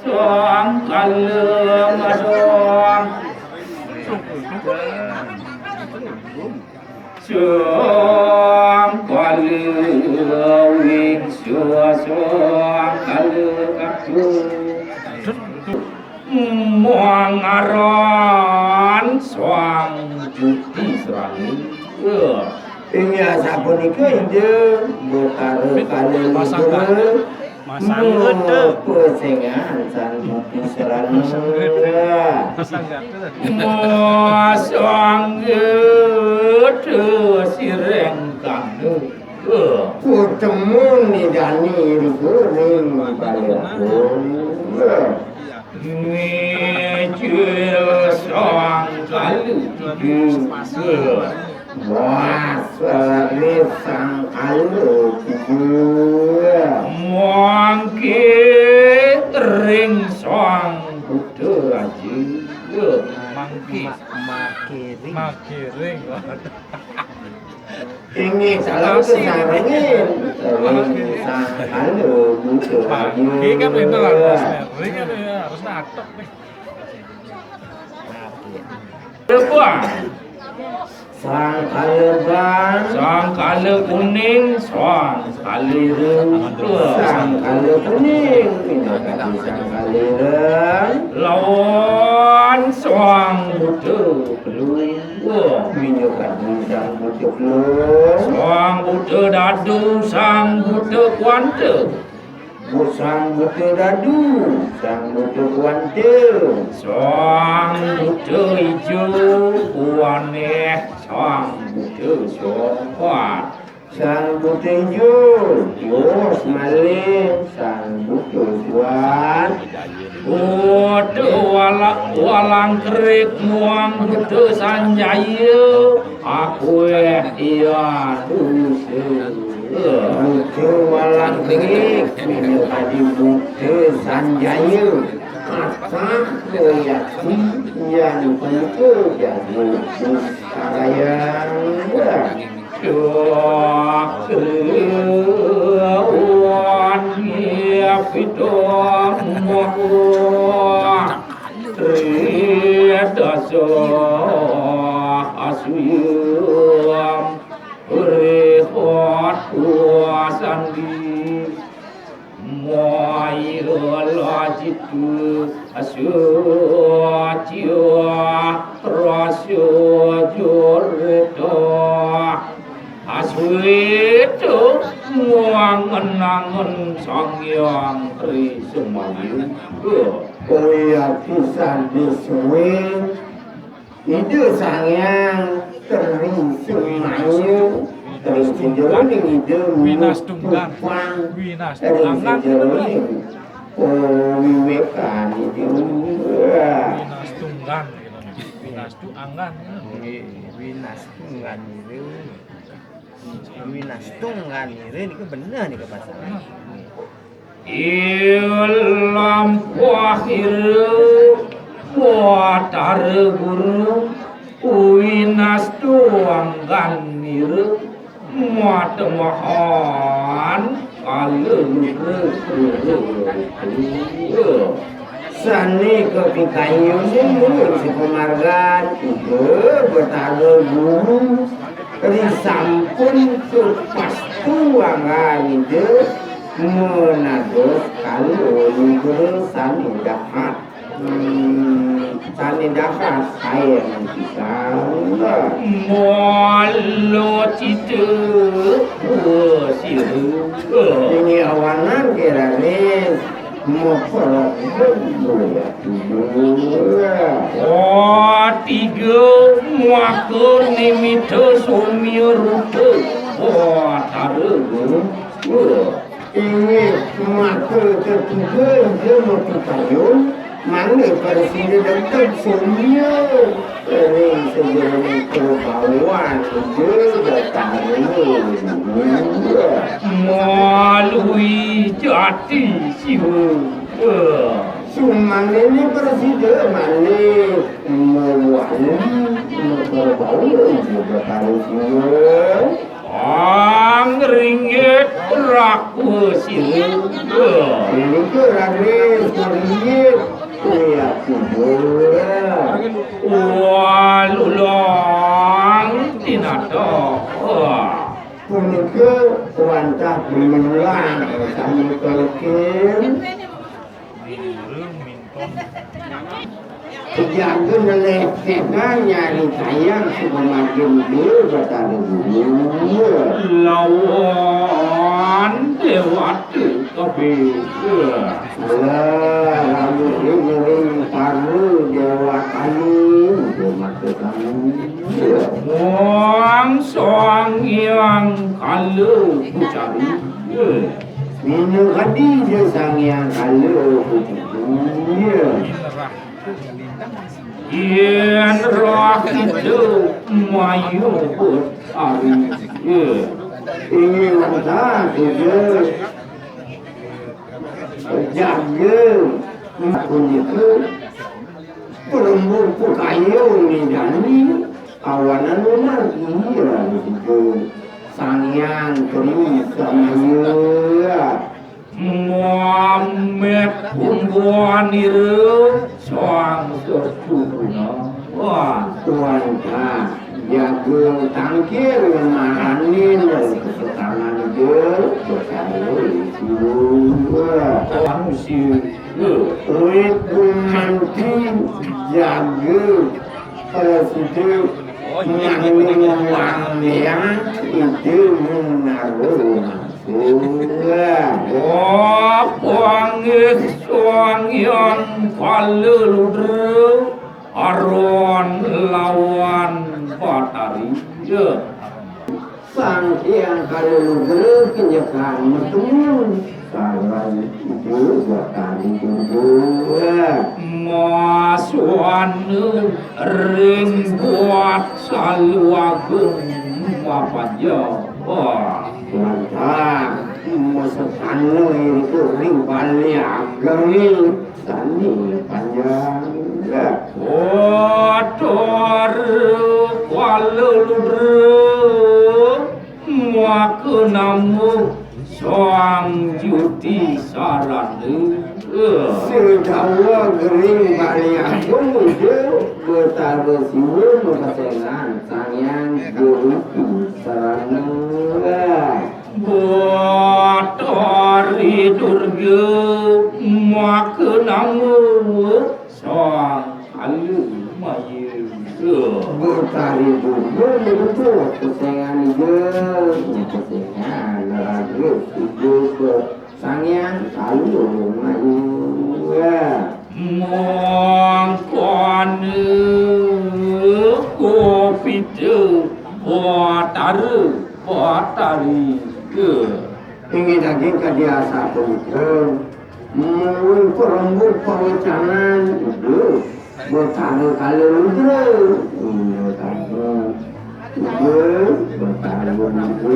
soang kalem soang soang kalem wing soang kalem aku muang aron soang putih soang ini asapun itu ide bukare kalem masang gede pesengan san putih serang masang gede sireng kamu temun ni dani rikuning balapun Mejul soang kalu Wasari sang kalu Mangke ring soang buddha aja mangke makiring ini salah kesarangin sang kalu buddha ini kan itu lah ring kan harus natok nih Lepas sang kaleban sang kale kuning soang kale rendah sang kale kuning sang kale reng lawan soang buddha keluar minyak sang buddha keluar soang buddha dadu sang buddha kuanta sang buddha dadu sang buddha kuante soang buddha hijau kuaneh soang buddha soang sang buddha hijau jos malih sang buddha suan buddha walang kerik muang buddha sanjaya aku iya dusa buddha walang kerik minyak adi buddha sanjaya kata koyaki yang tentu jadi sayang Tuhan ya fitong Rida soh asuyam Rehot kuasandi Moi lajitu asyocia rasyo jorto aswitu muangen-angen sangyang tri semayu koyaki sandi suwe itu sangyang teri semayu terus jenjering itu Winas Tunggang Winas Tunggangan wiwekan itu Winas Tunggan Winas Tunggangan Winas Tunggan itu Winas Tunggan itu benar nih ke pasangan ilam wahir watar guru winas tuanggan niru muat mahan kalem sani kepikayu semua si pemargan itu bertaruh guru risampun supas tuangan itu menados kalau guru sani dapat saya kita Molo citu siru ini awanan kira-kira mau perok ya oh tiga muaku nimito sumirutu oh taruh ini maka ketiga dia mau dipayung mana presiden dekat semua ini sebelum kebawahan dia datang melalui jati siu Suman ini presiden mana mewahili kebawahan juga tahu semua ringgit raku siu ini ke rakyat Kejaga meleketkan nyari sayang semakin dia bertanda dunia. Lawan dewata tapi Lalu ini paru dewa kami mata kami. Wang soang yang kalau cari Minum hadi dia sang yang kalau punya. Ian roh itu mayu hari Ini mata juga jaga aku itu perempuan kayu ni jani awanan rumah iya itu sangyang terus sama Muhammad kumpuan itu soang terpuna wah Tuhan tak jaga tangkir maranin dari kesetangan itu berkali itu manusia itu nanti jaga positif yang itu menaruh Pangis soang yang kalau aron lawan batari sang yang kalau kenyataan betul saran itu bakal juga masuan ring buat selalu agung apa jawab mantap masakan itu ring balik ageng tani panjang Kotor walur muak namu soang juti saran sedawa gering balik ageng itu bertaruh siwa makasengan sayang guru sarang Botori durga muak namu soang alu mayu bertari dulu itu kesengan kesengan lagu itu ke sangyang alu mayu mongkon kopi tu Batari ingin daging ke dia satu itu mungkin perembut pengecangan itu bertaruh kalau itu bertaruh itu